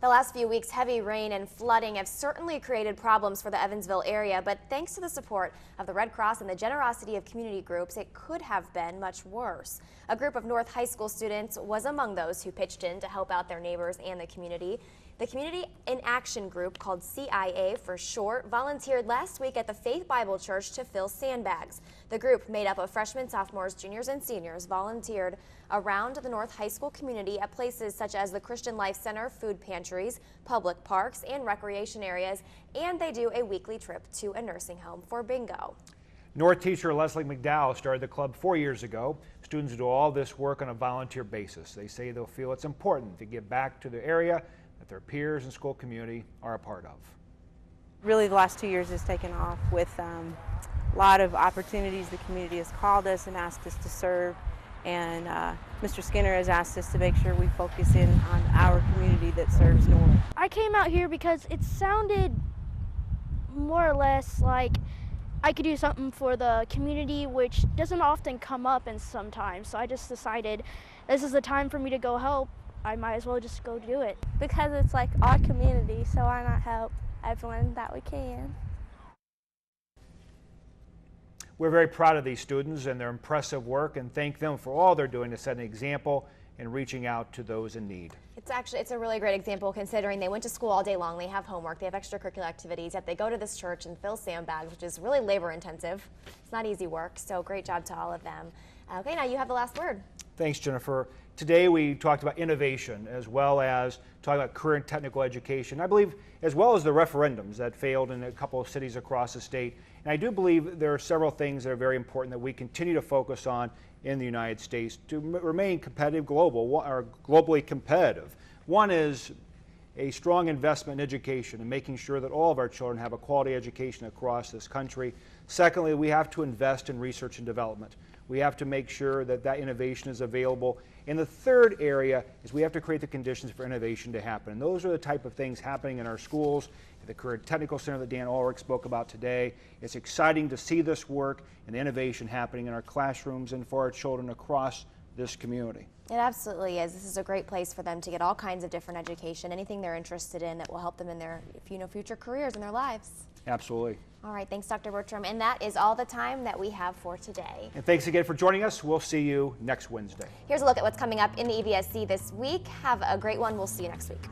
The last few weeks, heavy rain and flooding have certainly created problems for the Evansville area, but thanks to the support of the Red Cross and the generosity of community groups, it could have been much worse. A group of North High School students was among those who pitched in to help out their neighbors and the community. The Community in Action Group, called CIA for short, volunteered last week at the Faith Bible Church to fill sandbags. The group, made up of freshmen, sophomores, juniors, and seniors, volunteered around the North High School community at places such as the Christian Life Center, food pantries, public parks, and recreation areas, and they do a weekly trip to a nursing home for bingo. North teacher Leslie McDowell started the club 4 years ago. Students do all this work on a volunteer basis. They say they'll feel it's important to give back to the area that their peers and school community are a part of. Really, the last 2 years has taken off with a lot of opportunities. The community has called us and asked us to serve, and Mr. Skinner has asked us to make sure we focus in on our community that serves North. I came out here because it sounded more or less like I could do something for the community, which doesn't often come up in sometimes. So I just decided this is the time for me to go help. I might as well just go do it. Because it's like our community, so why not help everyone that we can? We're very proud of these students and their impressive work, and thank them for all they're doing to set an example and reaching out to those in need. It's a really great example, considering they went to school all day long, they have homework, they have extracurricular activities, yet they go to this church and fill sandbags, which is really labor intensive. It's not easy work, so great job to all of them. Okay, now you have the last word. Thanks, Jennifer. Today we talked about innovation as well as talking about career and technical education. I believe as well as the referendums that failed in a couple of cities across the state. And I do believe there are several things that are very important that we continue to focus on in the United States to remain competitive globally competitive. One is a strong investment in education and making sure that all of our children have a quality education across this country. Secondly, we have to invest in research and development. We have to make sure that that innovation is available. And the third area is we have to create the conditions for innovation to happen. And those are the type of things happening in our schools, at the Career Technical Center that Dan Ulrich spoke about today. It's exciting to see this work and the innovation happening in our classrooms and for our children across this community. It absolutely is. This is a great place for them to get all kinds of different education, anything they're interested in that will help them in their future careers in their lives. Absolutely. All right, thanks, Dr. Bertram. And that is all the time that we have for today. And thanks again for joining us. We'll see you next Wednesday. Here's a look at what's coming up in the EVSC this week. Have a great one. We'll see you next week.